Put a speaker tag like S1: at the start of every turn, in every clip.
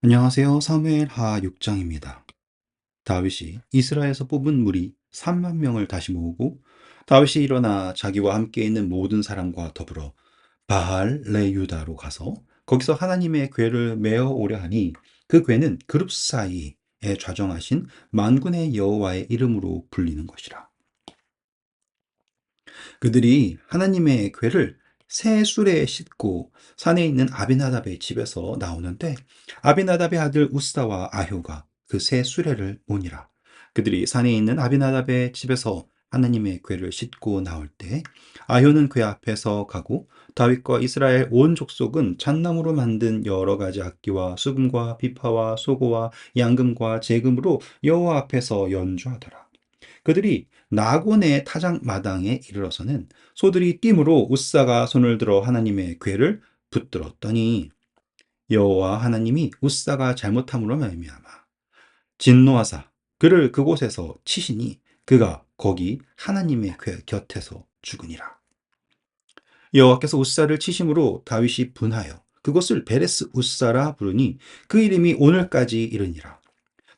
S1: 안녕하세요. 사무엘하 6장입니다. 다윗이 이스라엘에서 뽑은 무리 3만 명을 다시 모으고 다윗이 일어나 자기와 함께 있는 모든 사람과 더불어 바알 레유다로 가서 거기서 하나님의 궤를 메어 오려 하니 그 궤는 그룹 사이에 좌정하신 만군의 여호와의 이름으로 불리는 것이라. 그들이 하나님의 궤를 새 수레에 싣고 산에 있는 아비나답의 집에서 나오는데 아비나답의 아들 우스다와 아효가 그 새 수레를 오니라. 그들이 산에 있는 아비나답의 집에서 하나님의 궤를 싣고 나올 때 아효는 궤 앞에서 가고 다윗과 이스라엘 온 족속은 잣나무로 만든 여러 가지 악기와 수금과 비파와 소고와 양금과 제금으로 여호와 앞에서 연주하더라. 그들이 나곤의 타작마당에 이르러서는 소들이 띠므로 웃사가 손을 들어 하나님의 궤를 붙들었더니 여호와 하나님이 웃사가 잘못함으로 말미암아 진노하사 그를 그곳에서 치시니 그가 거기 하나님의 궤 곁에서 죽으니라. 여호와께서 웃사를 치심으로 다윗이 분하여 그것을 베레스 웃사라 부르니 그 이름이 오늘까지 이르니라.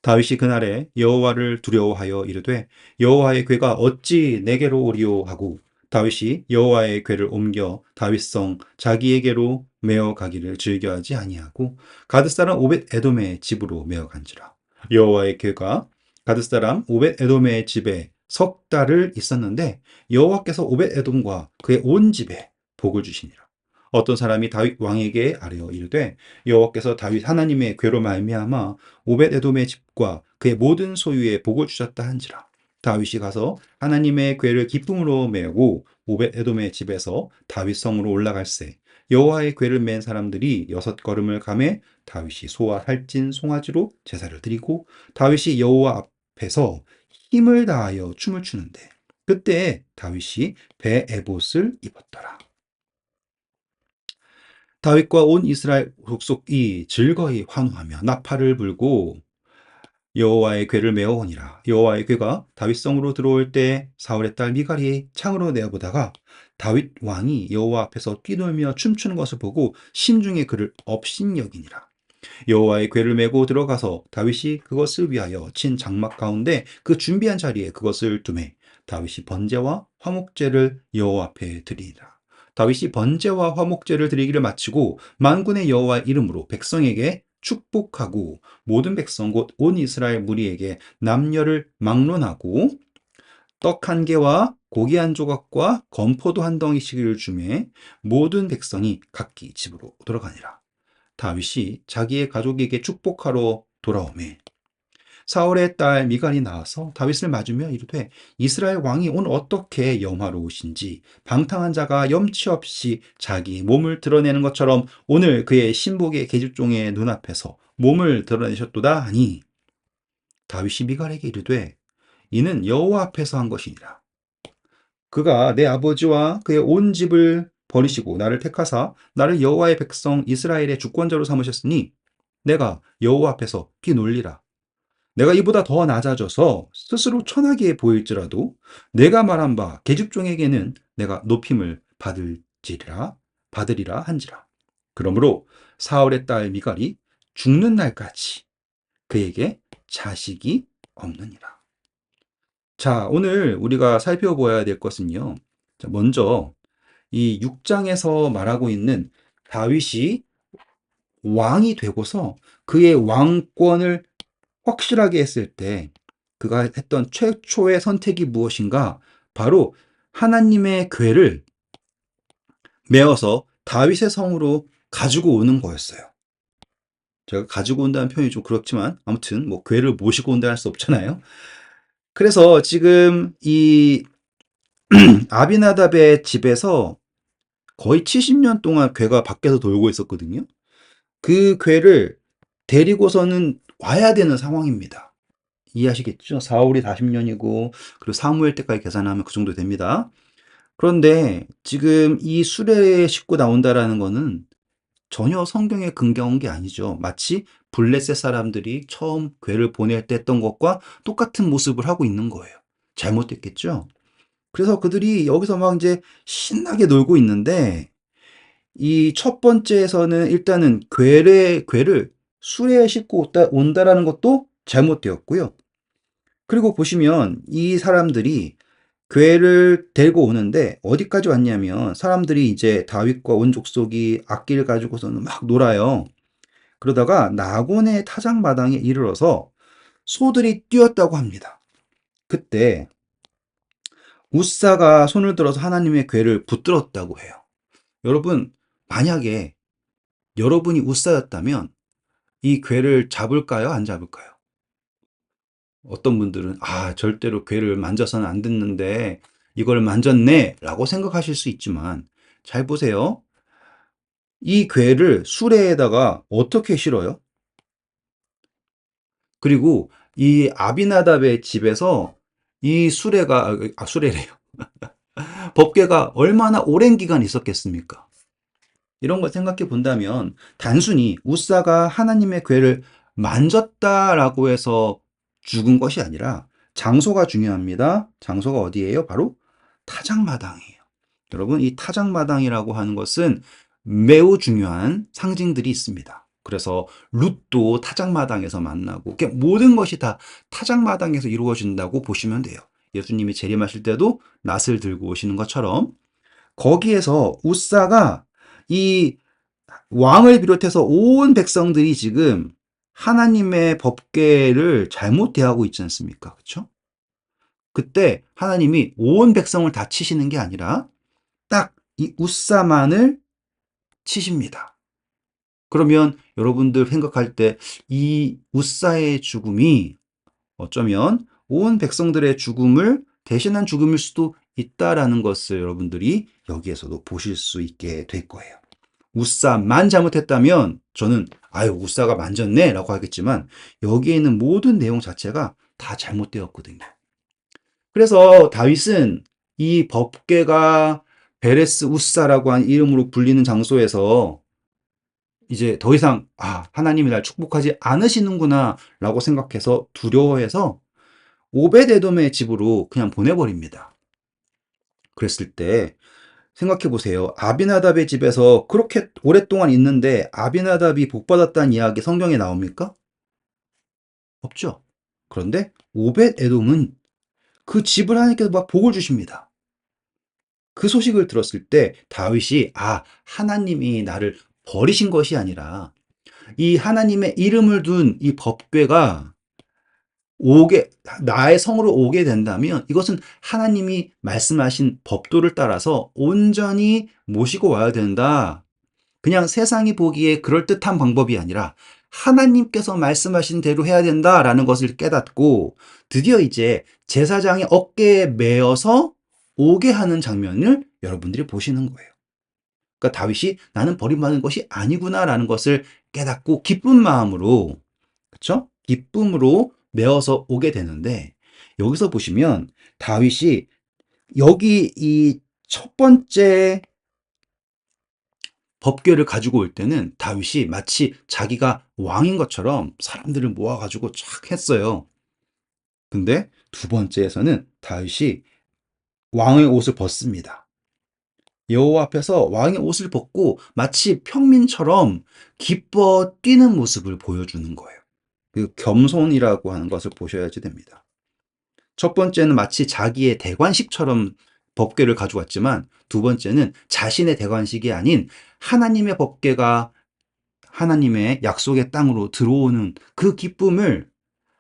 S1: 다윗이 그날에 여호와를 두려워하여 이르되 여호와의 궤가 어찌 내게로 오리오 하고 다윗이 여호와의 궤를 옮겨 다윗성 자기에게로 메어 가기를 즐겨하지 아니하고 가드 사람 오벳 에돔의 집으로 메어 간지라. 여호와의 궤가 가드 사람 오벳 에돔의 집에 석 달을 있었는데 여호와께서 오벳 에돔과 그의 온 집에 복을 주시니라. 어떤 사람이 다윗 왕에게 아뢰어 이르되 여호와께서 다윗 하나님의 궤로 말미암아 오벳 에돔의 집과 그의 모든 소유에 복을 주셨다 한지라. 다윗이 가서 하나님의 궤를 기쁨으로 메고 오벳 에돔의 집에서 다윗 성으로 올라갈새 여호와의 궤를 맨 사람들이 6걸음을 가매 다윗이 소와 살찐 송아지로 제사를 드리고 다윗이 여호와 앞에서 힘을 다하여 춤을 추는데 그때 다윗이 배 에봇을 입었더라. 다윗과 온 이스라엘 족속이 즐거이 환호하며 나팔을 불고 여호와의 궤를 메어오니라. 여호와의 궤가 다윗성으로 들어올 때 사울의 딸 미갈이 창으로 내어보다가 다윗 왕이 여호와 앞에서 뛰놀며 춤추는 것을 보고 심중에 그를 업신여기니라. 여호와의 궤를 메고 들어가서 다윗이 그것을 위하여 친 장막 가운데 그 준비한 자리에 그것을 두매 다윗이 번제와 화목제를 여호와 앞에 드리니라. 다윗이 번제와 화목제를 드리기를 마치고 만군의 여호와 이름으로 백성에게 축복하고 모든 백성 곧 온 이스라엘 무리에게 남녀를 막론하고 떡 한 개와 고기 한 조각과 건포도 한 덩이씩을 주매 모든 백성이 각기 집으로 돌아가니라. 다윗이 자기의 가족에게 축복하러 돌아오매 사울의 딸 미갈이 나와서 다윗을 맞으며 이르되 이스라엘 왕이 오늘 어떻게 영화로우신지 방탕한 자가 염치 없이 자기 몸을 드러내는 것처럼 오늘 그의 신복의 계집종의 눈앞에서 몸을 드러내셨도다 하니 다윗이 미갈에게 이르되 이는 여호와 앞에서 한 것이니라. 그가 내 아버지와 그의 온 집을 버리시고 나를 택하사 나를 여호와의 백성 이스라엘의 주권자로 삼으셨으니 내가 여호와 앞에서 피놀리라. 내가 이보다 더 낮아져서 스스로 천하게 보일지라도 내가 말한 바 계집종에게는 내가 높임을 받으리라 한지라. 그러므로 사울의 딸 미갈이 죽는 날까지 그에게 자식이 없느니라. 자, 오늘 우리가 살펴보아야 될 것은요. 자, 먼저 이 6장에서 말하고 있는 다윗이 왕이 되고서 그의 왕권을 확실하게 했을 때 그가 했던 최초의 선택이 무엇인가? 바로 하나님의 궤를 메어서 다윗의 성으로 가지고 오는 거였어요. 제가 가지고 온다는 표현이 좀 그렇지만 아무튼 뭐 궤를 모시고 온다 할 수 없잖아요. 그래서 지금 이 아비나답의 집에서 거의 70년 동안 궤가 밖에서 돌고 있었거든요. 그 궤를 데리고서는 와야 되는 상황입니다. 이해하시겠죠? 사울이 40년이고 그리고 사무엘 때까지 계산하면 그 정도 됩니다. 그런데 지금 이 수레에 싣고 나온다라는 거는 전혀 성경에 근거한 게 아니죠. 마치 블레셋 사람들이 처음 궤를 보낼 때 했던 것과 똑같은 모습을 하고 있는 거예요. 잘못됐겠죠? 그래서 그들이 여기서 막 이제 신나게 놀고 있는데 이 첫 번째에서는 일단은 궤를 수레에 싣고 온다라는 것도 잘못되었고요. 그리고 보시면 이 사람들이 괴를 데리고 오는데 어디까지 왔냐면 사람들이 이제 다윗과 온 족속이 악기를 가지고서는 막 놀아요. 그러다가 나곤의 타작마당에 이르러서 소들이 뛰었다고 합니다. 그때 우사가 손을 들어서 하나님의 궤를 붙들었다고 해요. 여러분, 만약에 여러분이 우사였다면 이 궤를 잡을까요? 안 잡을까요? 어떤 분들은 절대로 궤를 만져서는 안 듣는데 이걸 만졌네 라고 생각하실 수 있지만 잘 보세요. 이 궤를 수레에다가 어떻게 실어요? 그리고 이 아비나답의 집에서 이 수레래요. 법궤가 얼마나 오랜 기간 있었겠습니까? 이런 걸 생각해 본다면 단순히 우사가 하나님의 궤를 만졌다라고 해서 죽은 것이 아니라 장소가 중요합니다. 장소가 어디예요? 바로 타작마당이에요. 여러분, 이 타작마당이라고 하는 것은 매우 중요한 상징들이 있습니다. 그래서 룻도 타작마당에서 만나고 모든 것이 다 타작마당에서 이루어진다고 보시면 돼요. 예수님이 재림하실 때도 낫을 들고 오시는 것처럼 거기에서 우사가 이 왕을 비롯해서 온 백성들이 지금 하나님의 법궤를 잘못 대하고 있지 않습니까? 그렇죠? 그때 하나님이 온 백성을 다 치시는 게 아니라 딱 이 우사만을 치십니다. 그러면 여러분들 생각할 때 이 우사의 죽음이 어쩌면 온 백성들의 죽음을 대신한 죽음일 수도 있다라는 것을 여러분들이 여기에서도 보실 수 있게 될 거예요. 우사만 잘못했다면 저는 우사가 만졌네 라고 하겠지만 여기에 있는 모든 내용 자체가 다 잘못되었거든요. 그래서 다윗은 이 법궤가 베레스 우사라고 한 이름으로 불리는 장소에서 이제 더 이상 하나님이 날 축복하지 않으시는구나 라고 생각해서 두려워해서 오벳에돔의 집으로 그냥 보내버립니다. 그랬을 때 생각해 보세요. 아비나답의 집에서 그렇게 오랫동안 있는데 아비나답이 복받았다는 이야기 성경에 나옵니까? 없죠. 그런데 오벳에돔은 그 집을 하나님께서 막 복을 주십니다. 그 소식을 들었을 때 다윗이 하나님이 나를 버리신 것이 아니라 이 하나님의 이름을 둔 이 법궤가 나의 성으로 오게 된다면 이것은 하나님이 말씀하신 법도를 따라서 온전히 모시고 와야 된다. 그냥 세상이 보기에 그럴듯한 방법이 아니라 하나님께서 말씀하신 대로 해야 된다라는 것을 깨닫고 드디어 이제 제사장의 어깨에 메어서 오게 하는 장면을 여러분들이 보시는 거예요. 그러니까 다윗이 나는 버림받은 것이 아니구나라는 것을 깨닫고 기쁜 마음으로, 그렇죠? 기쁨으로 메어서 오게 되는데 여기서 보시면 다윗이 여기 이 첫 번째 법궤를 가지고 올 때는 다윗이 마치 자기가 왕인 것처럼 사람들을 모아가지고 쫙 했어요. 근데 두 번째에서는 다윗이 왕의 옷을 벗습니다. 여호와 앞에서 왕의 옷을 벗고 마치 평민처럼 기뻐 뛰는 모습을 보여주는 거예요. 그 겸손이라고 하는 것을 보셔야지 됩니다. 첫 번째는 마치 자기의 대관식처럼 법궤를 가져왔지만 두 번째는 자신의 대관식이 아닌 하나님의 법궤가 하나님의 약속의 땅으로 들어오는 그 기쁨을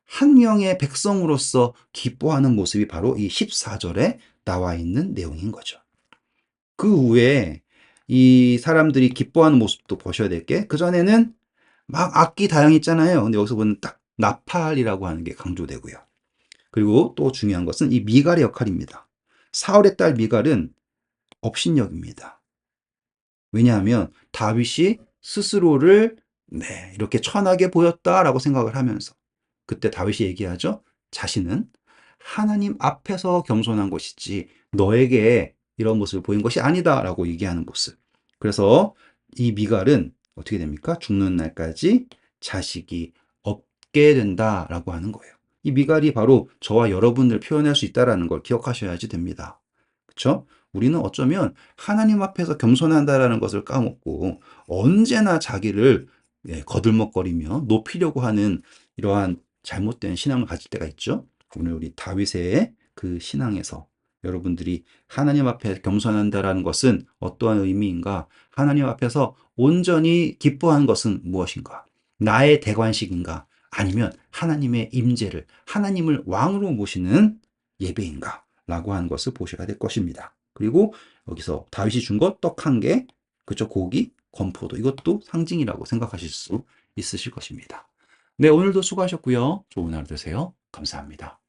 S1: 한 명의 백성으로서 기뻐하는 모습이 바로 이 14절에 나와 있는 내용인 거죠. 그 후에 이 사람들이 기뻐하는 모습도 보셔야 될 게 그전에는 막 악기 다양했잖아요. 근데 여기서 보면 딱 나팔이라고 하는 게 강조되고요. 그리고 또 중요한 것은 이 미갈의 역할입니다. 사울의 딸 미갈은 업신여깁니다. 왜냐하면 다윗이 스스로를 이렇게 천하게 보였다라고 생각을 하면서 그때 다윗이 얘기하죠. 자신은 하나님 앞에서 겸손한 것이지 너에게 이런 모습을 보인 것이 아니다라고 얘기하는 모습. 그래서 이 미갈은 어떻게 됩니까? 죽는 날까지 자식이 없게 된다라고 하는 거예요. 이 미갈이 바로 저와 여러분을 표현할 수 있다라는 걸 기억하셔야지 됩니다. 그렇죠? 우리는 어쩌면 하나님 앞에서 겸손한다라는 것을 까먹고 언제나 자기를 거들먹거리며 높이려고 하는 이러한 잘못된 신앙을 가질 때가 있죠. 오늘 우리 다윗의 그 신앙에서 여러분들이 하나님 앞에 겸손한다라는 것은 어떠한 의미인가? 하나님 앞에서 온전히 기뻐하는 것은 무엇인가? 나의 대관식인가? 아니면 하나님의 임재를, 하나님을 왕으로 모시는 예배인가? 라고 하는 것을 보셔야 될 것입니다. 그리고 여기서 다윗이 준 것 떡 한 개, 그쵸? 고기, 건포도. 이것도 상징이라고 생각하실 수 있으실 것입니다. 네, 오늘도 수고하셨고요. 좋은 하루 되세요. 감사합니다.